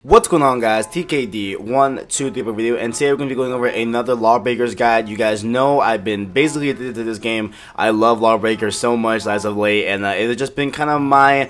What's going on, guys? TKD 123 video, and today we're going to be going over another Lawbreakers guide. You guys know I've been basically addicted to this game. I love Lawbreakers so much as of late, and it has just been kind of my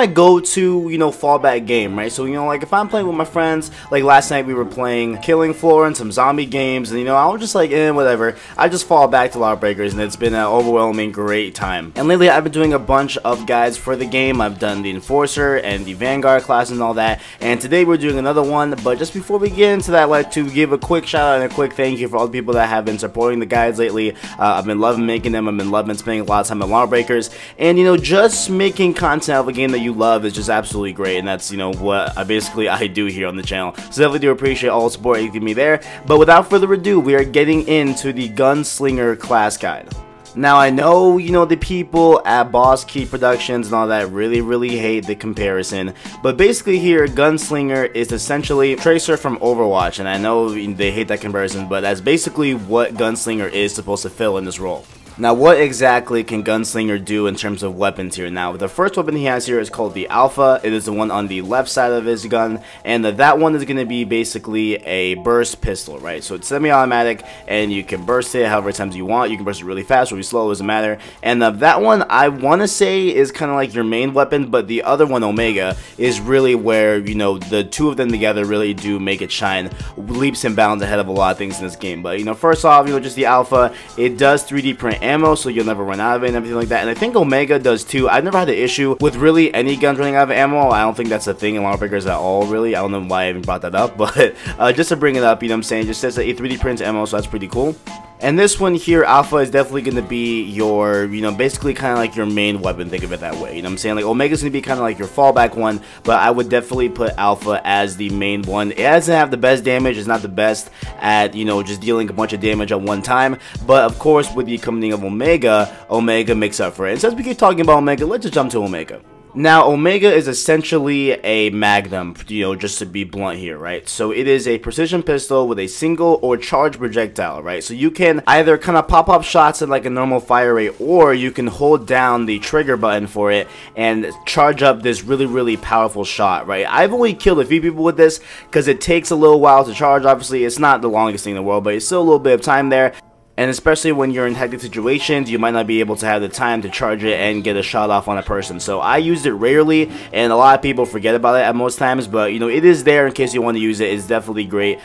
go-to, fallback game, right? So, like if I'm playing with my friends, like last night we were playing Killing Floor and some zombie games, and I was just like, whatever. I just fall back to Lawbreakers, and it's been an overwhelming great time. And lately I've been doing a bunch of guides for the game. I've done the Enforcer and the Vanguard class and all that, and today we're doing another one. But just before we get into that, I'd like to give a quick shout out and a quick thank you for all the people that have been supporting the guides lately. I've been loving making them. I've been loving spending a lot of time on Lawbreakers, and just making content of a game that you love is just absolutely great, and that's what I do here on the channel. So definitely do appreciate all the support you give me there. But without further ado, we are getting into the Gunslinger class guide. Now I know, the people at Boss Key Productions and all that really hate the comparison, but basically here, Gunslinger is essentially Tracer from Overwatch, and I know they hate that comparison, but that's basically what Gunslinger is supposed to fill in this role. Now, what exactly can Gunslinger do in terms of weapons here? Now, the first weapon he has here is called the Alpha. It is the one on the left side of his gun, and that one is going to be basically a burst pistol, right? So it's semi-automatic, and you can burst it however times you want. You can burst it really fast, really slow, doesn't matter. And that one, I want to say, is kind of like your main weapon, but the other one, Omega, is really where, the two of them together really do make it shine leaps and bounds ahead of a lot of things in this game. But, first off, just the Alpha, it does 3D print ammo, so you'll never run out of it and everything like that. And I think Omega does too. I've never had an issue with really any guns running out of ammo. I don't think that's a thing in Lawbreakers at all, really. I don't know why I even brought that up, but just to bring it up, what I'm saying, it just says that it 3D prints ammo, so that's pretty cool. And this one here, Alpha, is definitely going to be your, basically kind of like your main weapon, think of it that way, what I'm saying? Like, Omega's going to be kind of like your fallback one, but I would definitely put Alpha as the main one. It doesn't have the best damage, it's not the best at, just dealing a bunch of damage at one time, but of course, with the coming of Omega, Omega makes up for it. And since we keep talking about Omega, let's just jump to Omega. Now, Omega is essentially a Magnum, just to be blunt here, right? So it is a precision pistol with a single or charged projectile, right? So you can either kind of pop up shots at like a normal fire rate, or you can hold down the trigger button for it and charge up this really powerful shot, right? I've only killed a few people with this because it takes a little while to charge. Obviously, it's not the longest thing in the world, but it's still a little bit of time there. And especially when you're in hectic situations, you might not be able to have the time to charge it and get a shot off on a person. So I used it rarely, and a lot of people forget about it at most times, but it is there in case you want to use it. It's definitely great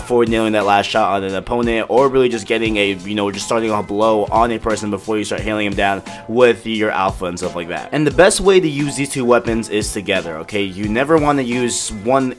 for nailing that last shot on an opponent, or really just getting a, just starting a blow on a person before you start hailing him down with your Alpha and stuff like that. And the best way to use these two weapons is together, okay? You never want to use one,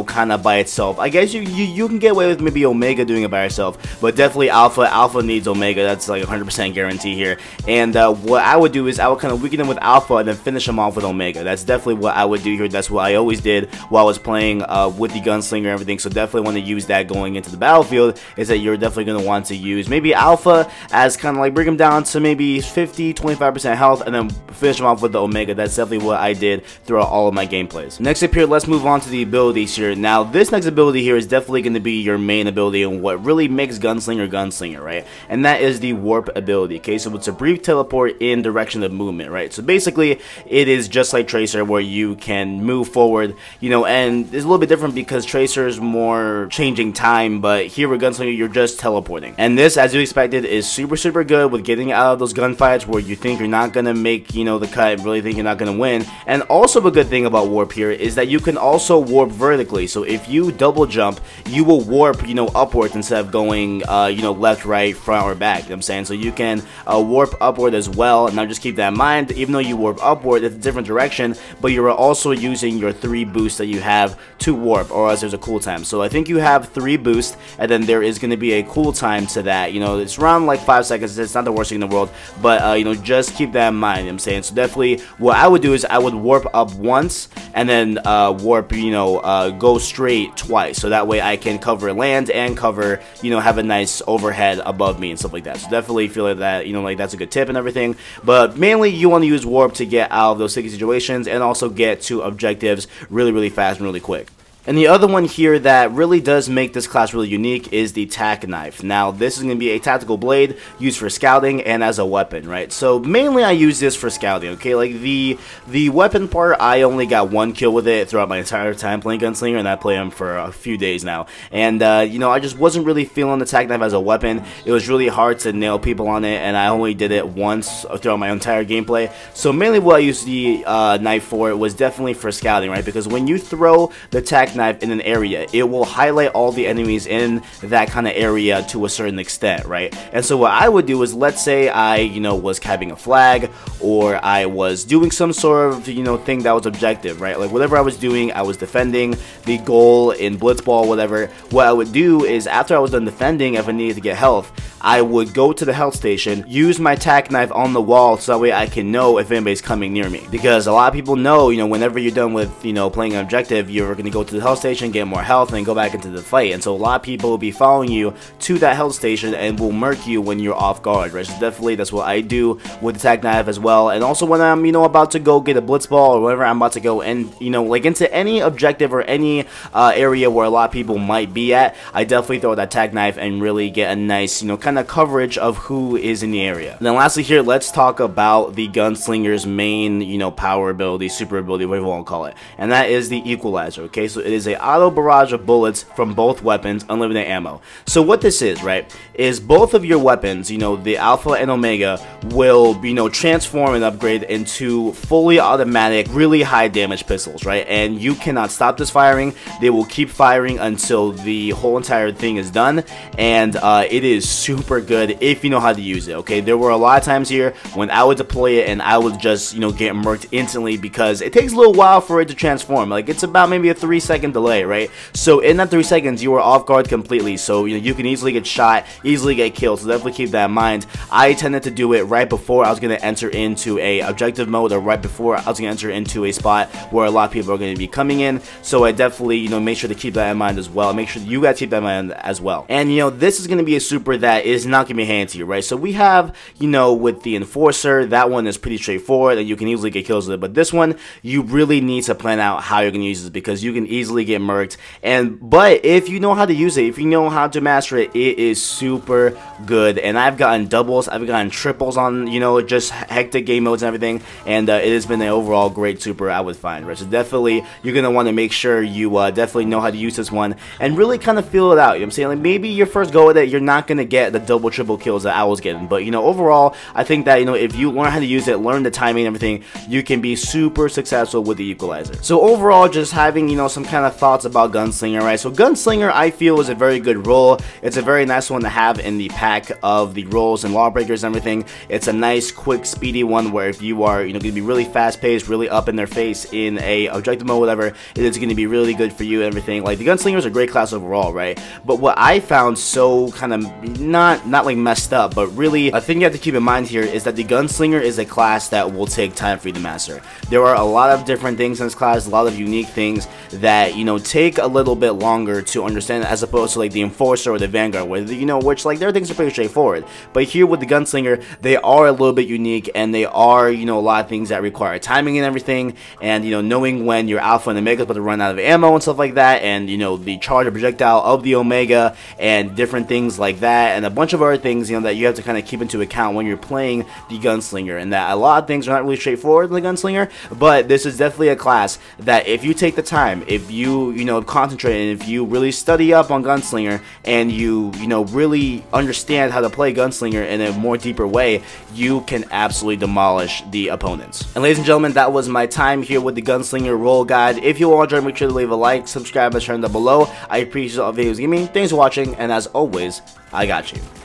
kind of by itself. I guess you can get away with maybe Omega doing it by herself, but definitely Alpha needs Omega. That's like 100% guarantee here. And what I would do is I would kind of weaken them with Alpha and then finish them off with Omega. That's definitely what I would do here. That's what I always did while I was playing with the Gunslinger and everything. So definitely want to use that going into the battlefield, is that you're definitely going to want to use maybe Alpha as kind of like bring them down to maybe 50-25% health and then finish them off with the Omega. That's definitely what I did throughout all of my gameplays. Next up here, let's move on to the abilities here. Now this next ability here is definitely going to be your main ability and what really makes Gunslinger, right? And that is the warp ability, okay? So it's a brief teleport in direction of movement, right? So basically, it is just like Tracer where you can move forward, and it's a little bit different because Tracer is more changing time, but here with Gunslinger, you're just teleporting. And this, as you expected, is super good with getting out of those gunfights where you think you're not gonna make, the cut, really think you're not gonna win. And also a good thing about warp here is that you can also warp vertically. So if you double jump, you will warp, upwards instead of going, left, right, front, or back, what I'm saying? So you can warp upward as well. Now just keep that in mind, even though you warp upward, it's a different direction, but you're also using your 3 boosts that you have to warp, or else there's a cooltime. So I think you have 3 boosts, and then there is going to be a cooltime to that. It's around like 5 seconds. It's not the worst thing in the world, but just keep that in mind, what I'm saying? So definitely what I would do is I would warp up once, and then warp, go straight twice, so that way I can cover land and cover, have a nice overhead above me and stuff like that. So definitely feel like that, like that's a good tip and everything. But mainly you want to use warp to get out of those sticky situations and also get to objectives really fast and really quick. And the other one here that really does make this class really unique is the tack knife. Now, this is going to be a tactical blade used for scouting and as a weapon, right? So mainly I use this for scouting, okay? Like the weapon part, I only got 1 kill with it throughout my entire time playing Gunslinger, and I play him for a few days now. And you know, I just wasn't really feeling the tack knife as a weapon. It was really hard to nail people on it, and I only did it once throughout my entire gameplay. So mainly what I used the knife for was definitely for scouting, right? Because when you throw the tack knife in an area, it will highlight all the enemies in that kind of area to a certain extent, right? And so what I would do is, let's say I, you know, was capping a flag, or I was doing some sort of, you know, thing that was objective, right? Like whatever I was doing, I was defending the goal in blitzball, whatever. What I would do is, after I was done defending, if I needed to get health, I would go to the health station, use my tack knife on the wall so that way I can know if anybody's coming near me. Because a lot of people know, you know, whenever you're done with, you know, playing an objective, you're going to go to the health station, get more health, and then go back into the fight. And so a lot of people will be following you to that health station and will murk you when you're off guard, right? So definitely that's what I do with the tack knife as well. And also when I'm, you know, about to go get a blitzball, or whenever I'm about to go and, you know, like into any objective or any area where a lot of people might be at, I definitely throw that tack knife and really get a nice, you know, kind of coverage of who is in the area. And then lastly here, let's talk about the Gunslinger's main, you know, power ability, super ability, whatever you want to call it, and that is the equalizer. Okay, so it is a auto barrage of bullets from both weapons, unlimited ammo. So what this is, right, is both of your weapons, you know, the Alpha and Omega, will, you know, transform and upgrade into fully automatic, really high damage pistols, right? And you cannot stop this firing. They will keep firing until the whole entire thing is done, and it is super good if you know how to use it. Okay, there were a lot of times here when I would deploy it and I would just, you know, get murked instantly because it takes a little while for it to transform. Like, it's about maybe a 3-second delay, right? So in that 3 seconds, you are off guard completely. So, you know, you can easily get shot, easily get killed. So definitely keep that in mind. I tended to do it right before I was going to enter into a objective mode, or right before I was going to enter into a spot where a lot of people are going to be coming in. So I definitely, you know, make sure to keep that in mind as well. Make sure you guys keep that in mind as well. And, you know, this is going to be a super that is not going to be handed to you, right? So we have, you know, with the Enforcer, that one is pretty straightforward and you can easily get kills with it. But this one, you really need to plan out how you're going to use this, because you can easily get murked. But if you know how to use it, if you know how to master it, it is super good. And I've gotten doubles, I've gotten triples on, you know, just hectic game modes and everything, and it has been an overall great super, I would find, right? So definitely, you're going to want to make sure you definitely know how to use this one and really kind of feel it out. You know what I'm saying? Like, maybe your first go with it, you're not going to get the double, triple kills that I was getting, but, you know, overall, I think that, you know, if you learn how to use it, learn the timing and everything, you can be super successful with the equalizer. So overall, just having, you know, some kind of thoughts about Gunslinger, right? So Gunslinger, I feel, is a very good role. It's a very nice one to have in the pack of the roles and Lawbreakers and everything. It's a nice, quick, speedy one where if you are, you know, going to be really fast-paced, really up in their face in a objective mode, whatever, it is going to be really good for you and everything. Like, the Gunslinger is a great class overall, right? But what I found so kind of not like messed up, but really a thing you have to keep in mind here is that the Gunslinger is a class that will take time for you to master. There are a lot of different things in this class, a lot of unique things that, you know, take a little bit longer to understand, as opposed to like the Enforcer or the Vanguard, where, you know, which, like, their things are pretty straightforward. But here with the Gunslinger, they are a little bit unique, and they are, you know, a lot of things that require timing and everything, and, you know, knowing when your Alpha and Omega is about to run out of ammo and stuff like that, and, you know, the charge of projectile of the Omega and different things like that, and a bunch of other things, you know, that you have to kind of keep into account when you're playing the Gunslinger, and that a lot of things are not really straightforward in the Gunslinger. But this is definitely a class that if you take the time, if you know, concentrate, and if you really study up on Gunslinger, and you know, really understand how to play Gunslinger in a more deeper way, you can absolutely demolish the opponents. And ladies and gentlemen, that was my time here with the Gunslinger role guide. If you all enjoyed, make sure to leave a like, subscribe, and turn down below. I appreciate all videos. Thanks for watching, and as always, I got you.